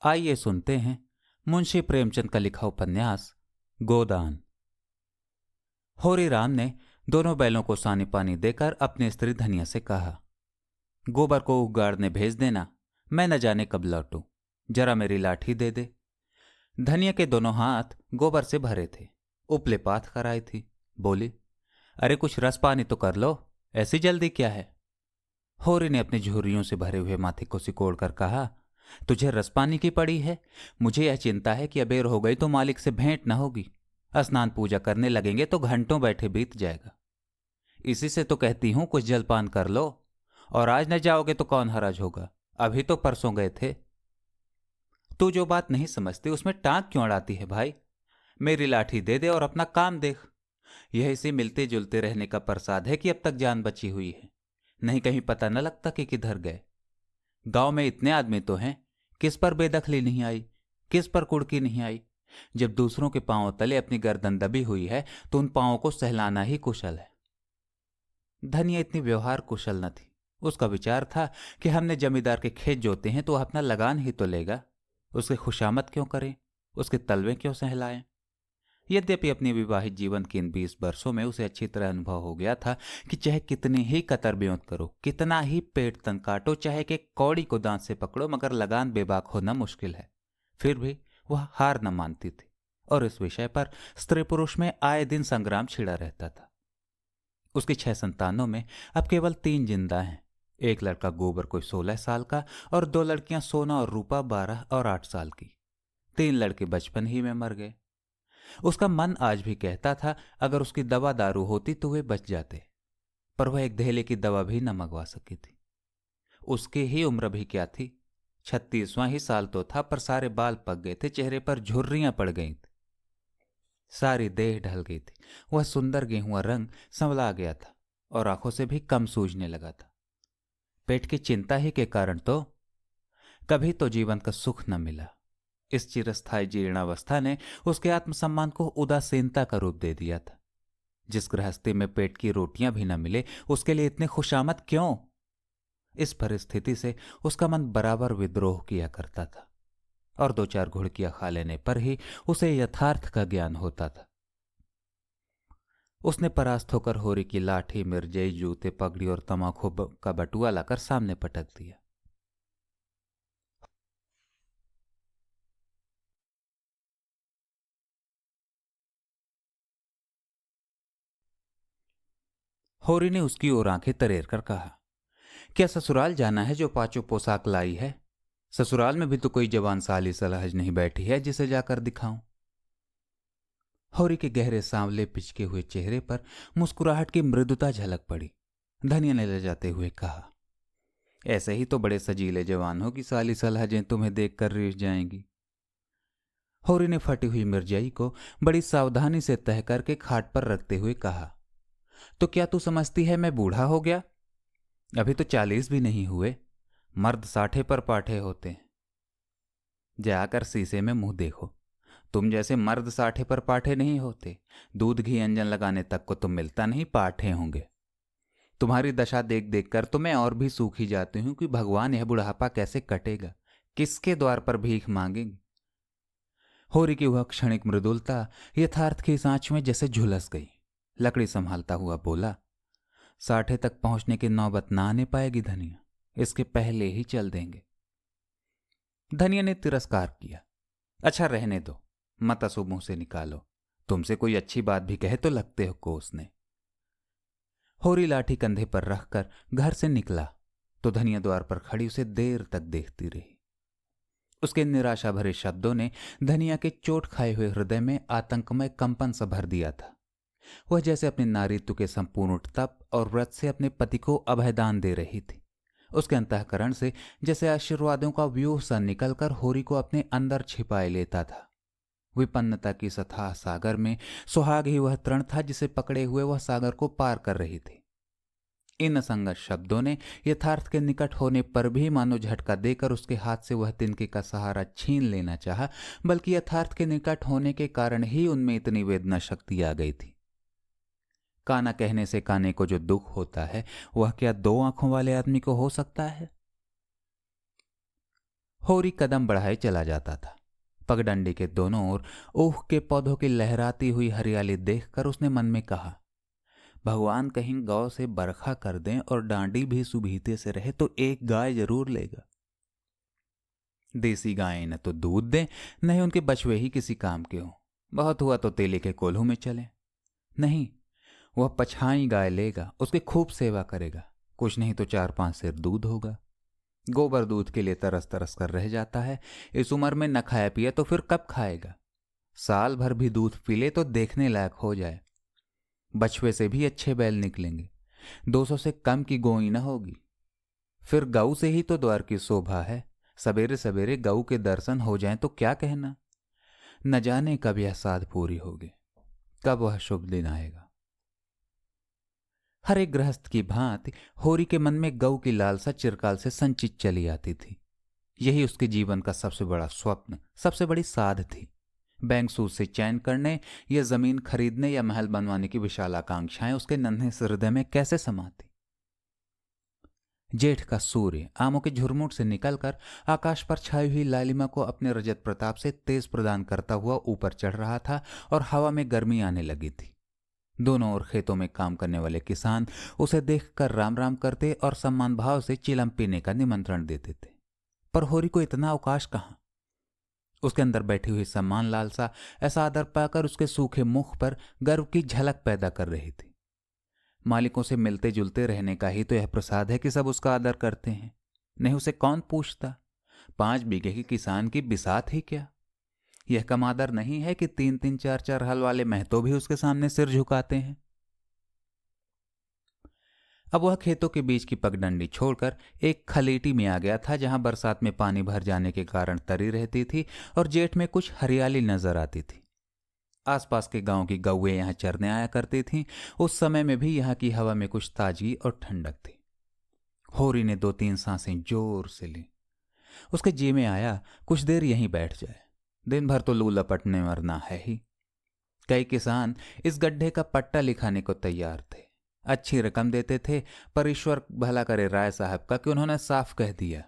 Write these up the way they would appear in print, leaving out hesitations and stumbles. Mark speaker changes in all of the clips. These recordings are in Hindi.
Speaker 1: आइए सुनते हैं मुंशी प्रेमचंद का लिखा उपन्यास गोदान। होरी राम ने दोनों बैलों को सानी पानी देकर अपनी स्त्री धनिया से कहा, गोबर को उगाड़ने भेज देना, मैं न जाने कब लौटूं। जरा मेरी लाठी दे दे। धनिया के दोनों हाथ गोबर से भरे थे, उपले पाथ कर आई थी। बोली, अरे कुछ रस पानी तो कर लो, ऐसी जल्दी क्या है। होरी ने अपनी झुर्रियों से भरे हुए माथे को सिकोड़कर कहा, तुझे रस पानी की पड़ी है। मुझे यह चिंता है कि अबेर हो गई तो मालिक से भेंट न होगी। स्नान पूजा करने लगेंगे तो घंटों बैठे बीत जाएगा। इसी से तो कहती हूं कुछ जलपान कर लो, और आज न जाओगे तो कौन हराज होगा। अभी तो परसों गए थे। तू जो बात नहीं समझती उसमें टांग क्यों अड़ाती है भाई। मेरी लाठी दे दे और अपना काम देख। यह इसी मिलते जुलते रहने का प्रसाद है कि अब तक जान बची हुई है, नहीं कहीं पता न लगता कि किधर गए। गांव में इतने आदमी तो हैं, किस पर बेदखली नहीं आई, किस पर कुड़की नहीं आई। जब दूसरों के पांवों तले अपनी गर्दन दबी हुई है तो उन पांवों को सहलाना ही कुशल है। धनिया इतनी व्यवहार कुशल न थी। उसका विचार था कि हमने जमींदार के खेत जोते हैं तो वह अपना लगान ही तो लेगा। उसके खुशामद क्यों करें, उसके तलवे क्यों सहलाएं। यद्यपि अपने विवाहित जीवन के इन 20 वर्षों में उसे अच्छी तरह अनुभव हो गया था कि चाहे कितनी ही कतर ब्योंत करो, कितना ही पेट तन काटो, चाहे कि कौड़ी को दांत से पकड़ो, मगर लगान बेबाक होना मुश्किल है। फिर भी वह हार न मानती थी और इस विषय पर स्त्री पुरुष में आए दिन संग्राम छिड़ा रहता था। उसकी 6 संतानों में अब केवल 3 जिंदा हैं। एक लड़का गोबर कोई 16 साल का और 2 लड़कियां सोना और रूपा 12 और 8 साल की। 3 लड़के बचपन ही में मर गए। उसका मन आज भी कहता था अगर उसकी दवा दारू होती तो वे बच जाते, पर वह एक धेले की दवा भी न मंगवा सकी थी। उसकी ही उम्र भी क्या थी, 36वां ही साल तो था, पर सारे बाल पक गए थे, चेहरे पर झुर्रियां पड़ गई थी, सारी देह ढल गई थी। वह सुंदर गेहुआ रंग संवला गया था और आंखों से भी कम सूझने लगा था। पेट की चिंता ही के कारण तो कभी तो जीवन का सुख न मिला। इस चिरस्थायी जीर्णावस्था ने उसके आत्मसम्मान को उदासीनता का रूप दे दिया था। जिस गृहस्थी में पेट की रोटियां भी न मिले उसके लिए इतने खुशामद क्यों। इस परिस्थिति से उसका मन बराबर विद्रोह किया करता था और 2-4 घुड़कियां खा लेने पर ही उसे यथार्थ का ज्ञान होता था। उसने परास्त होकर होरी की लाठी, मिर्जई, जूते, पगड़ी और तमाकू का बटुआ लाकर सामने पटक दिया। होरी ने उसकी ओर आंखें तरेर कर कहा, क्या ससुराल जाना है जो 5 पोशाक लाई है। ससुराल में भी तो कोई जवान साली सलहज नहीं बैठी है जिसे जाकर दिखाऊं। होरी के गहरे सांवले पिचके हुए चेहरे पर मुस्कुराहट की मृदुता झलक पड़ी। धनिया ने ले जाते हुए कहा, ऐसे ही तो बड़े सजीले जवान हो कि साली सलहजें तुम्हें देखकर रीझ जाएंगी। होरी ने फटी हुई मिर्जाई को बड़ी सावधानी से तह करके खाट पर रखते हुए कहा, तो क्या तू समझती है मैं बूढ़ा हो गया। अभी तो 40 भी नहीं हुए। मर्द 60 पर पाठे होते हैं। जाकर शीशे में मुंह देखो। तुम जैसे मर्द 60 पर पाठे नहीं होते। दूध घी अंजन लगाने तक को तुम मिलता नहीं, पाठे होंगे। तुम्हारी दशा देख देख कर तो मैं और भी सूखी जाती हूं कि भगवान यह बुढ़ापा कैसे कटेगा, किसके द्वार पर भीख मांगेंगे। होरी की वह क्षणिक मृदुलता यथार्थ की सांच में जैसे झुलस गई। लकड़ी संभालता हुआ बोला, 60 तक पहुंचने की नौबत ना आने पाएगी धनिया, इसके पहले ही चल देंगे। धनिया ने तिरस्कार किया, अच्छा रहने दो, मत अशुभ मुंह से निकालो। तुमसे कोई अच्छी बात भी कहे तो लगते हो कोसने। होरी लाठी कंधे पर रखकर घर से निकला तो धनिया द्वार पर खड़ी उसे देर तक देखती रही। उसके निराशा भरे शब्दों ने धनिया के चोट खाए हुए हृदय में आतंकमय कंपन सा भर दिया था। वह जैसे अपने नारीत्व के संपूर्ण तप और व्रत से अपने पति को अभयदान दे रही थी। उसके अंतःकरण से जैसे आशीर्वादों का व्यूह सा निकलकर होरी को अपने अंदर छिपाए लेता था। विपन्नता की सतह सागर में सुहाग ही वह तृण था जिसे पकड़े हुए वह सागर को पार कर रही थी। इन असंगत शब्दों ने यथार्थ के निकट होने पर भी मानो झटका देकर उसके हाथ से वह तिनके का सहारा छीन लेना चाहा, बल्कि यथार्थ के निकट होने के कारण ही उनमें इतनी वेदना शक्ति आ गई थी। काना कहने से काने को जो दुख होता है वह क्या 2 आंखों वाले आदमी को हो सकता है। होरी कदम बढ़ाए चला जाता था। पगडंडी के दोनों ओर ऊख के पौधों की लहराती हुई हरियाली देखकर उसने मन में कहा, भगवान कहीं गौ से बरखा कर दें और डांडी भी सुभीते से रहे तो एक गाय जरूर लेगा। देसी गायें न तो दूध दें, न ही उनके बछवे ही किसी काम के हों। बहुत हुआ तो तेली के कोल्हू में चले। नहीं, वह पछाई गाय लेगा, उसकी खूब सेवा करेगा, कुछ नहीं तो 4-5 सेर दूध होगा। गोबर दूध के लिए तरस तरस कर रह जाता है। इस उम्र में न खाया पिया तो फिर कब खाएगा? साल भर भी दूध पी ले तो देखने लायक हो जाए। बछवे से भी अच्छे बैल निकलेंगे, 200 से कम की गोई न होगी। फिर गऊ से ही तो द्वार की शोभा है। सवेरे सवेरे गऊ के दर्शन हो जाएं तो क्या कहना। न जाने कब यह साध पूरी होगी, कब वह शुभ दिन आएगा। हर एक गृहस्थ की भांति होरी के मन में गऊ की लालसा चिरकाल से संचित चली आती थी। यही उसके जीवन का सबसे बड़ा स्वप्न, सबसे बड़ी साध थी। बैंक सूद से चैन करने या जमीन खरीदने या महल बनवाने की विशाल आकांक्षाएं उसके नन्हे से हृदय में कैसे समाती। जेठ का सूर्य आमों के झुरमुट से निकलकर आकाश पर छाई हुई लालिमा को अपने रजत प्रताप से तेज प्रदान करता हुआ ऊपर चढ़ रहा था और हवा में गर्मी आने लगी थी। दोनों ओर खेतों में काम करने वाले किसान उसे देखकर राम राम करते और सम्मान भाव से चिलम पीने का निमंत्रण देते थे। पर होरी को इतना अवकाश कहां। उसके अंदर बैठी हुई सम्मान लालसा ऐसा आदर पाकर उसके सूखे मुख पर गर्व की झलक पैदा कर रही थी। मालिकों से मिलते जुलते रहने का ही तो यह प्रसाद है कि सब उसका आदर करते हैं। नहीं उसे कौन पूछता। 5 बीघे के किसान की बिसात ही क्या। यह कम आदर नहीं है कि 3-3 4-4 हल वाले महतो भी उसके सामने सिर झुकाते हैं। अब वह खेतों के बीच की पगडंडी छोड़कर एक खलीटी में आ गया था, जहां बरसात में पानी भर जाने के कारण तरी रहती थी और जेठ में कुछ हरियाली नजर आती थी। आसपास के गांव की गौएं यहां चरने आया करती थीं। उस समय में भी यहां की हवा में कुछ ताजगी और ठंडक थी। होरी ने 2-3 सांसें जोर से ली। उसके जी में आया कुछ देर यहीं बैठ जाए। दिन भर तो लू लपटने मरना है ही। कई किसान इस गड्ढे का पट्टा लिखाने को तैयार थे। अच्छी रकम देते थे, पर ईश्वर भला करे राय साहब का कि उन्होंने साफ कह दिया,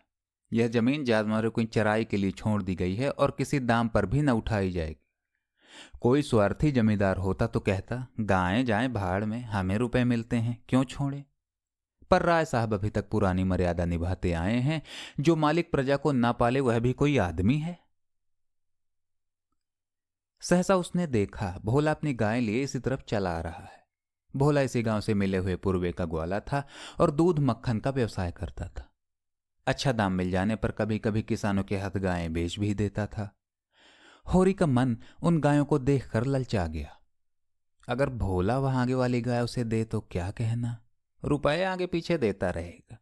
Speaker 1: यह जमीन जानवरों की चराई के लिए छोड़ दी गई है और किसी दाम पर भी न उठाई जाएगी। कोई स्वार्थी जमींदार होता तो कहता, गायें जाएं भाड़ में, हमें रुपए मिलते हैं, क्यों छोड़े। पर राय साहब अभी तक पुरानी मर्यादा निभाते आए हैं। जो मालिक प्रजा को ना पाले वह भी कोई आदमी है। सहसा उसने देखा भोला अपनी गाय लिए इसी तरफ चला आ रहा है। भोला इसी गांव से मिले हुए पूर्वे का ग्वाला था और दूध मक्खन का व्यवसाय करता था। अच्छा दाम मिल जाने पर कभी कभी किसानों के हाथ गायें बेच भी देता था। होरी का मन उन गायों को देखकर ललचा गया। अगर भोला वहां आगे वाली गाय उसे दे तो क्या कहना, रुपए आगे पीछे देता रहेगा।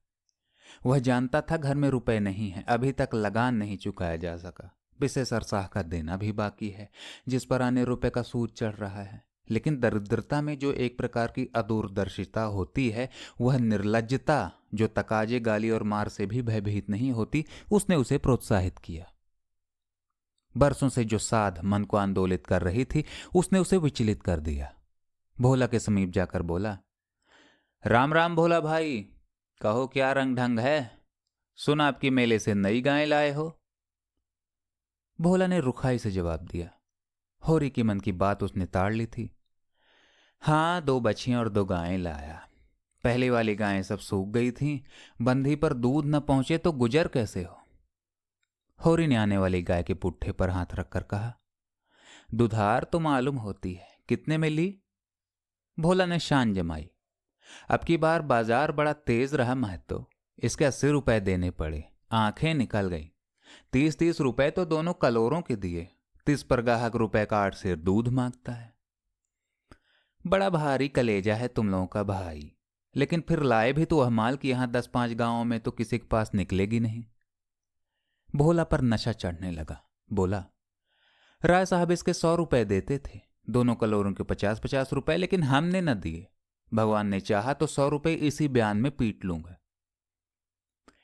Speaker 1: वह जानता था घर में रुपए नहीं है, अभी तक लगान नहीं चुकाया जा सका। विशेष अरसाह का देना भी बाकी है, जिस पर आने रुपए का सूद चढ़ रहा है। लेकिन दरिद्रता में जो एक प्रकार की अदूरदर्शिता होती है, वह निर्लज्जता जो तकाजे गाली और मार से भी भयभीत नहीं होती, उसने उसे प्रोत्साहित किया। बरसों से जो साध मन को आंदोलित कर रही थी, उसने उसे विचलित कर दिया। भोला के समीप जाकर बोला, राम राम भोला भाई, कहो क्या रंग ढंग है। सुन आपकी मेले से नई गाय लाए हो। भोला ने रुखाई से जवाब दिया। होरी की मन की बात उसने ताड़ ली थी। हाँ, 2 बछियां और 2 गायें लाया। पहली वाली गायें सब सूख गई थीं, बंधी पर दूध न पहुंचे तो गुजर कैसे हो। होरी ने आने वाली गाय के पुट्ठे पर हाथ रखकर कहा, दुधार तो मालूम होती है, कितने में ली। भोला ने शान जमाई। अब की बार बाजार बड़ा तेज रहा महतो, इसके 80 रुपए देने पड़े। आंखें निकल गई। 30-30 रुपए तो दोनों कलोरों के दिए। 30 पर गाहक रुपए का 8 सेर दूध मांगता है। बड़ा भारी कलेजा है तुम लोगों का भाई। लेकिन फिर लाए भी तो वह माल कि यहां 10-5 गांवों में तो किसी के पास निकलेगी नहीं। भोला पर नशा चढ़ने लगा। बोला, राय साहब इसके 100 रुपए देते थे, दोनों कलोरों के 50-50 रुपए, लेकिन हमने न दिए। भगवान ने चाहा तो 100 रुपए इसी बयान में पीट लूंगा।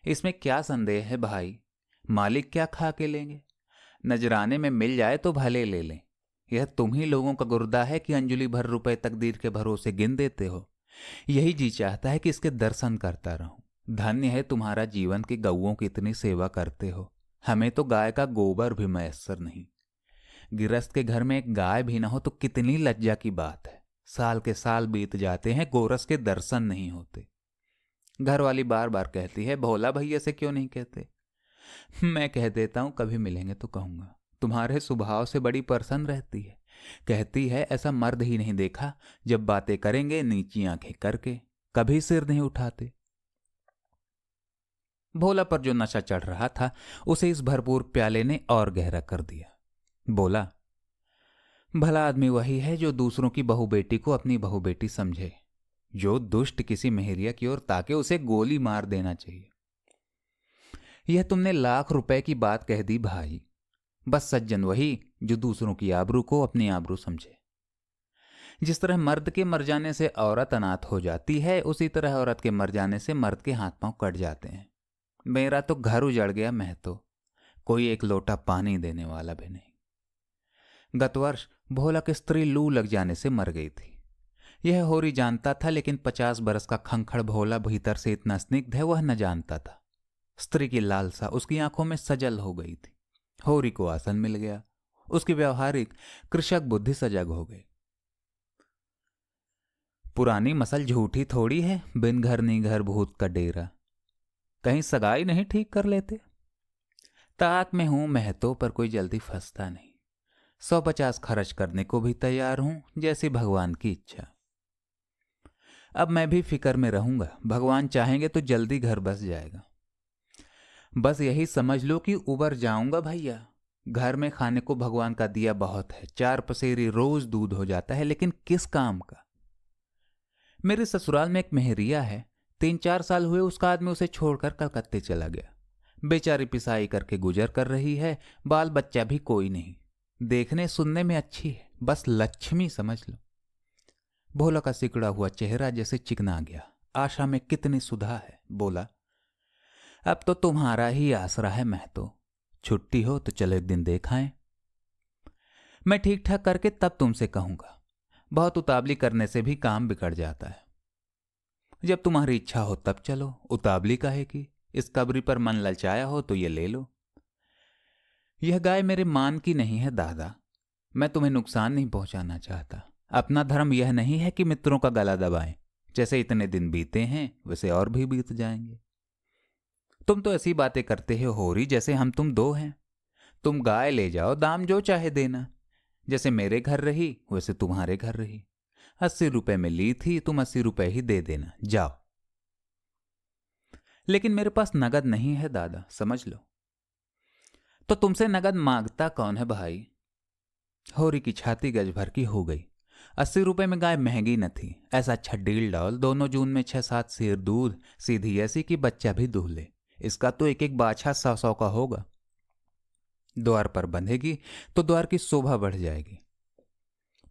Speaker 1: इसमें क्या संदेह है भाई, मालिक क्या खा के लेंगे। नजराने में मिल जाए तो भले ले लें। यह तुम ही लोगों का गुर्दा है कि अंजुली भर रुपए तकदीर के भरोसे गिन देते हो। यही जी चाहता है कि इसके दर्शन करता रहूं। धन्य है तुम्हारा जीवन कि गौओं की इतनी सेवा करते हो। हमें तो गाय का गोबर भी मयस्सर नहीं। गिरस्त के घर में एक गाय भी ना हो तो कितनी लज्जा की बात है। साल के साल बीत जाते हैं, गोरस के दर्शन नहीं होते। घर वाली बार बार कहती है, भोला भैया से क्यों नहीं कहते? मैं कह देता हूं, कभी मिलेंगे तो कहूंगा। तुम्हारे स्वभाव से बड़ी प्रसन्न रहती है। कहती है ऐसा मर्द ही नहीं देखा, जब बातें करेंगे नीची आंखें करके, कभी सिर नहीं उठाते। भोला पर जो नशा चढ़ रहा था उसे इस भरपूर प्याले ने और गहरा कर दिया। बोला, भला आदमी वही है जो दूसरों की बहू बेटी को अपनी बहू बेटी समझे। जो दुष्ट किसी मेहरिया की ओर ताके उसे गोली मार देना चाहिए। यह तुमने लाख रुपए की बात कह दी भाई। बस सज्जन वही जो दूसरों की आबरू को अपनी आबरू समझे। जिस तरह मर्द के मर जाने से औरत अनाथ हो जाती है, उसी तरह औरत के मर जाने से मर्द के हाथ पांव कट जाते हैं। मेरा तो घर उजड़ गया, मैं तो कोई एक लोटा पानी देने वाला भी नहीं। गत वर्ष भोला की स्त्री लू लग जाने से मर गई थी। यह होरी जानता था, लेकिन 50 बरस का खंखड़ भोला भीतर से इतना स्निग्ध है वह न जानता था। स्त्री की लालसा उसकी आंखों में सजल हो गई थी। होरी को आसन मिल गया। उसकी व्यवहारिक कृषक बुद्धि सजग हो गई। पुरानी मसल झूठी थोड़ी है, बिन घर नी घर भूत का डेरा। कहीं सगाई नहीं ठीक कर लेते? ताक में हूं मैं तो, पर कोई जल्दी फंसता नहीं। 150 खर्च करने को भी तैयार हूं, जैसी भगवान की इच्छा। अब मैं भी फिक्र में रहूंगा। भगवान चाहेंगे तो जल्दी घर बस जाएगा। बस यही समझ लो कि उबर जाऊंगा भैया। घर में खाने को भगवान का दिया बहुत है। 4 पसेरी रोज दूध हो जाता है, लेकिन किस काम का? मेरे ससुराल में एक मेहरिया है। 3-4 साल हुए उसका आदमी उसे छोड़कर कलकत्ते चला गया। बेचारी पिसाई करके गुजर कर रही है। बाल बच्चा भी कोई नहीं। देखने सुनने में अच्छी है, बस लक्ष्मी समझ लो। भोला का सिकुड़ा हुआ चेहरा जैसे चिकना गया। आशा में कितनी सुधा है। बोला, अब तो तुम्हारा ही आसरा है। मैं तो छुट्टी हो तो चलो एक दिन देख आएं। मैं ठीक ठाक करके तब तुमसे कहूंगा। बहुत उतावली करने से भी काम बिगड़ जाता है। जब तुम्हारी इच्छा हो तब चलो, उतावली काहे की? इस कबरी पर मन ललचाया हो तो ये ले लो। यह गाय मेरे मान की नहीं है दादा। मैं तुम्हें नुकसान नहीं पहुंचाना चाहता। अपना धर्म यह नहीं है कि मित्रों का गला दबाएं। जैसे इतने दिन बीते हैं वैसे और भी बीत जाएंगे। तुम तो ऐसी बातें करते हो होरी, जैसे हम तुम दो हैं। तुम गाय ले जाओ, दाम जो चाहे देना। जैसे मेरे घर रही वैसे तुम्हारे घर रही। 80 रुपए में ली थी, तुम 80 रुपए ही दे देना, जाओ। लेकिन मेरे पास नगद नहीं है दादा, समझ लो। तो तुमसे नगद मांगता कौन है भाई? होरी की छाती गज भर की हो गई। 80 रुपए में गाय महंगी न थी। ऐसा अच्छा डील डाल, दोनों जून में 6-7 सेर दूध, सीधी ऐसी कि बच्चा भी दूह ले। इसका तो एक एक बाछा 100-100 का होगा। द्वार पर बंधेगी तो द्वार की शोभा बढ़ जाएगी।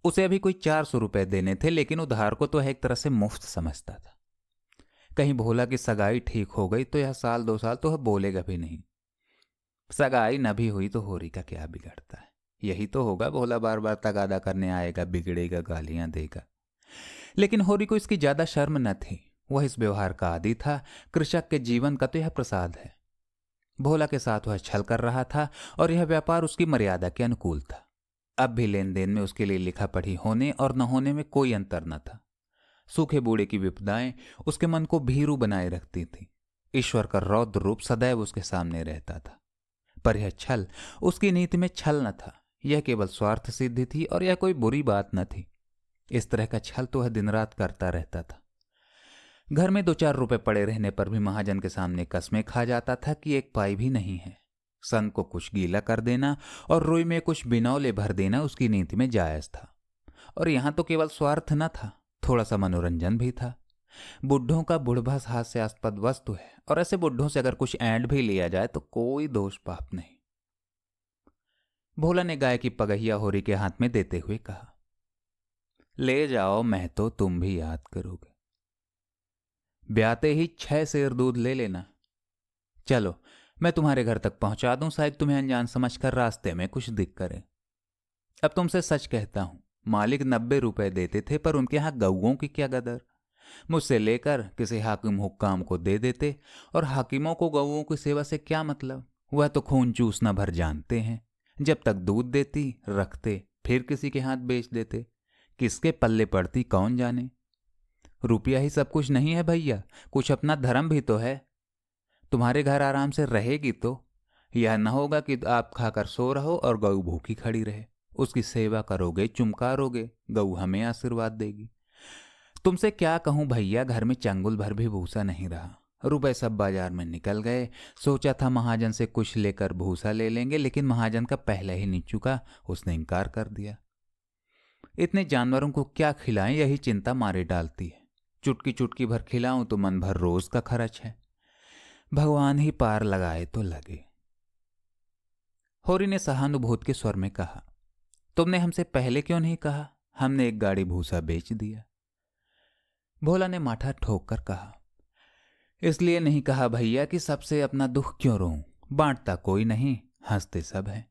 Speaker 1: उसे अभी कोई 400 रुपए देने थे, लेकिन उधार को तो एक तरह से मुफ्त समझता था। कहीं भोला की सगाई ठीक हो गई तो यह 1-2 साल तो वह बोलेगा भी नहीं। सगाई न भी हुई तो होरी का क्या बिगड़ता है? यही तो होगा, भोला बार बार तगादा करने आएगा, बिगड़ेगा, गालियां देगा। लेकिन होरी को इसकी ज्यादा शर्म न थी। वह इस व्यवहार का आदी था। कृषक के जीवन का तो यह प्रसाद है। भोला के साथ वह छल कर रहा था और यह व्यापार उसकी मर्यादा के अनुकूल था। अब भी लेन देन में उसके लिए लिखा पढ़ी होने और न होने में कोई अंतर न था। सूखे बूढ़े की विपदाएं उसके मन को भीरू बनाए रखती थी। ईश्वर का रौद्र रूप सदैव उसके सामने रहता था। पर यह छल उसकी नीति में छल न था। यह केवल स्वार्थ सिद्धि थी और यह कोई बुरी बात न थी। इस तरह का छल तो वह दिन रात करता रहता था। घर में 2-4 रुपए पड़े रहने पर भी महाजन के सामने कस्में खा जाता था कि 1 पाई भी नहीं है। सन को कुछ गीला कर देना और रुई में कुछ बिनौले भर देना उसकी नीति में जायज था। और यहां तो केवल स्वार्थ न था, थोड़ा सा मनोरंजन भी था। बुढ़ों का बुढ़भस हास्यास्पद वस्तु है, और ऐसे बुढ़ों से अगर कुछ ऐंठ भी लिया जाए तो कोई दोष पाप नहीं। भोला ने गाय की पगहिया होरी के हाथ में देते हुए कहा, ले जाओ, मैं तो तुम भी याद करोगे। ब्याते ही 6 सेर दूध ले लेना। चलो मैं तुम्हारे घर तक पहुंचा दूं, शायद तुम्हें अनजान समझकर रास्ते में कुछ दिख करे। अब तुमसे सच कहता हूं, मालिक 90 रुपए देते थे, पर उनके यहां गऊओं की क्या गदर। मुझसे लेकर किसी हाकिम हुक्काम को दे देते, और हाकिमों को गऊओं की सेवा से क्या मतलब। वह तो खून चूसना भर जानते हैं। जब तक दूध देती रखते, फिर किसी के हाथ बेच देते। किसके पल्ले पड़ती कौन जाने। रुपया ही सब कुछ नहीं है भैया, कुछ अपना धर्म भी तो है। तुम्हारे घर आराम से रहेगी तो यह न होगा कि आप खाकर सो रहो और गऊ भूखी खड़ी रहे। उसकी सेवा करोगे, चुमकारोगे, गऊ हमें आशीर्वाद देगी। तुमसे क्या कहूं भैया, घर में चंगुल भर भी भूसा नहीं रहा। रुपए सब बाजार में निकल गए। सोचा था महाजन से कुछ लेकर भूसा ले लेंगे, लेकिन महाजन का पहले ही नहीं चुका, उसने इनकार कर दिया। इतने जानवरों को क्या खिलाएं, यही चिंता मारे डालती है। चुटकी चुटकी भर खिलाऊं तो मन भर रोज का खर्च है। भगवान ही पार लगाए तो लगे। होरी ने सहानुभूति के स्वर में कहा, तुमने हमसे पहले क्यों नहीं कहा? हमने एक गाड़ी भूसा बेच दिया। भोला ने माथा ठोक कर कहा, इसलिए नहीं कहा भैया कि सबसे अपना दुख क्यों रोऊं। बांटता कोई नहीं, हंसते सब हैं।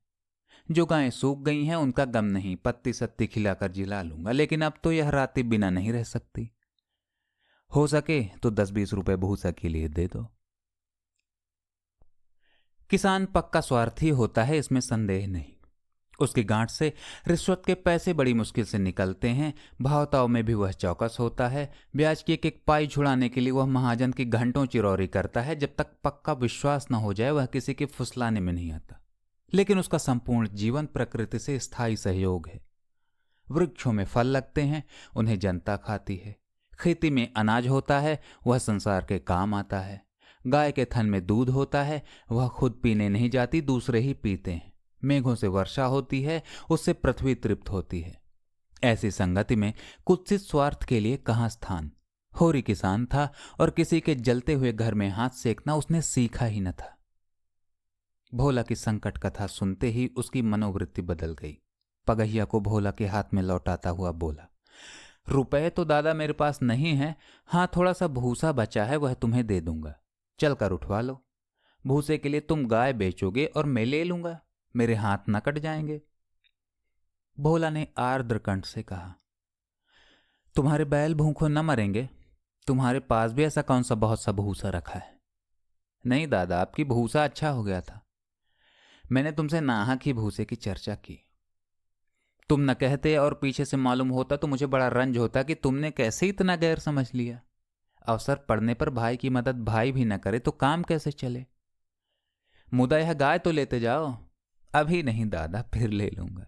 Speaker 1: जो गायें सूख गई हैं उनका गम नहीं, पत्ती सत्ती खिलाकर जिला लूंगा, लेकिन अब तो यह राती बिना नहीं रह सकती। हो सके तो 10-20 रुपए भूसा के लिए दे दो। किसान पक्का स्वार्थी होता है, इसमें संदेह नहीं। उसकी गांठ से रिश्वत के पैसे बड़ी मुश्किल से निकलते हैं। भावताव में भी वह चौकस होता है। ब्याज की एक एक पाई छुड़ाने के लिए वह महाजन की घंटों चिरौरी करता है। जब तक पक्का विश्वास न हो जाए वह किसी के फुसलाने में नहीं आता। लेकिन उसका संपूर्ण जीवन प्रकृति से स्थायी सहयोग है। वृक्षों में फल लगते हैं, उन्हें जनता खाती है। खेती में अनाज होता है, वह संसार के काम आता है। गाय के थन में दूध होता है, वह खुद पीने नहीं जाती, दूसरे ही पीते हैं। मेघों से वर्षा होती है, उससे पृथ्वी तृप्त होती है। ऐसी संगति में कुत्सित स्वार्थ के लिए कहाँ स्थान। होरी किसान था और किसी के जलते हुए घर में हाथ सेकना उसने सीखा ही न था। भोला की संकट कथा सुनते ही उसकी मनोवृत्ति बदल गई। पगहिया को भोला के हाथ में लौटाता हुआ बोला, रुपए तो दादा मेरे पास नहीं है। हाँ, थोड़ा सा भूसा बचा है, वह तुम्हें दे दूंगा। चलकर उठवा लो। भूसे के लिए तुम गाय बेचोगे और मैं ले लूंगा, मेरे हाथ न कट जाएंगे। भोला ने आर्द्र कंठ से कहा, तुम्हारे बैल भूखों न मरेंगे। तुम्हारे पास भी ऐसा कौन सा बहुत सा भूसा रखा है? नहीं दादा, आपकी भूसा अच्छा हो गया था। मैंने तुमसे नाहक ही भूसे की चर्चा की। तुम न कहते और पीछे से मालूम होता तो मुझे बड़ा रंज होता कि तुमने कैसे इतना गैर समझ लिया। अवसर पड़ने पर भाई की मदद भाई भी न करे तो काम कैसे चले। मुदा यह गाय तो लेते जाओ। अभी नहीं दादा, फिर ले लूंगा।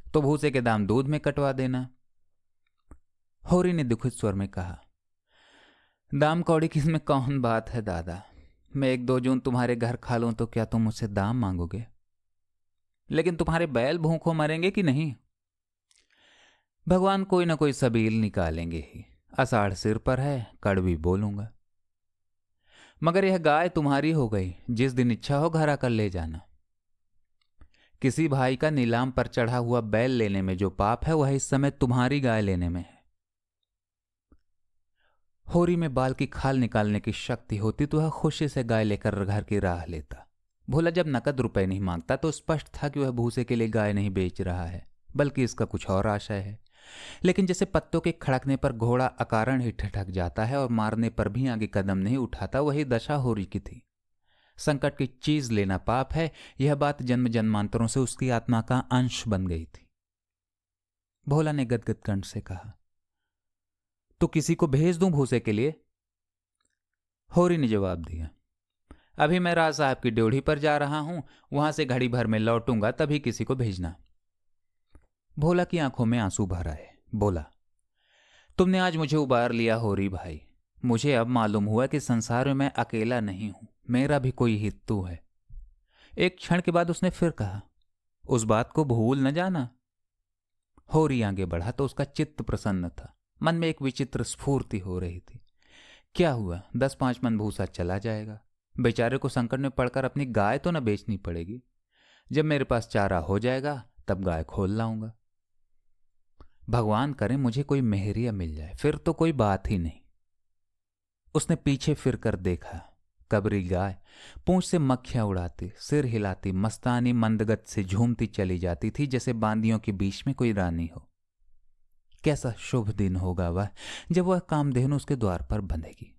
Speaker 1: तो भूसे के दाम दूध में कटवा देना। होरी ने दुखित स्वर में कहा, दाम कौड़ी की इसमें कौन बात है दादा। मैं 1-2 जून तुम्हारे घर खा लूं तो क्या तुम मुझसे दाम मांगोगे? लेकिन तुम्हारे बैल भूखों मरेंगे कि नहीं? भगवान कोई ना कोई सबील निकालेंगे ही। आषाढ़ सिर पर है, कड़वी बोलूंगा। मगर यह गाय तुम्हारी हो गई, जिस दिन इच्छा हो घर आकर ले जाना। किसी भाई का नीलाम पर चढ़ा हुआ बैल लेने में जो पाप है वह इस समय तुम्हारी गाय लेने में है। होरी में बाल की खाल निकालने की शक्ति होती तो वह खुशी से गाय लेकर घर की राह लेता। भोला जब नकद रुपए नहीं मांगता तो स्पष्ट था कि वह भूसे के लिए गाय नहीं बेच रहा है, बल्कि इसका कुछ और आशय है। लेकिन जैसे पत्तों के खड़कने पर घोड़ा अकारण ही ठिठक जाता है और मारने पर भी आगे कदम नहीं उठाता, वही दशा होरी की थी। संकट की चीज लेना पाप है, यह बात जन्म जन्मांतरों से उसकी आत्मा का अंश बन गई थी। भोला ने गदगद कंठ से कहा, तो किसी को भेज दूं भूसे के लिए? होरी ने जवाब दिया, अभी मैं राज साहब की ड्योढ़ी पर जा रहा हूं, वहां से घड़ी भर में लौटूंगा, तभी किसी को भेजना। भोला की आंखों में आंसू भर आए। बोला, तुमने आज मुझे उबार लिया होरी भाई। मुझे अब मालूम हुआ कि संसार में मैं अकेला नहीं हूं, मेरा भी कोई हितू है। एक क्षण के बाद उसने फिर कहा, उस बात को भूल न जाना। होरी आगे बढ़ा तो उसका चित्त प्रसन्न था। मन में एक विचित्र स्फूर्ति हो रही थी। क्या हुआ, 10-5 मन भूसा चला जाएगा। बेचारे को संकट में पड़कर अपनी गाय तो न बेचनी पड़ेगी। जब मेरे पास चारा हो जाएगा तब गाय खोल लाऊंगा। भगवान करे मुझे कोई मेहरिया मिल जाए, फिर तो कोई बात ही नहीं। उसने पीछे फिर कर देखा। कबरी गाय पूंछ से मक्खियां उड़ाती, सिर हिलाती, मस्तानी मंदगत से झूमती चली जाती थी, जैसे बांदियों के बीच में कोई रानी हो। कैसा शुभ दिन होगा वह जब वह कामधेनु उसके द्वार पर बंधेगी।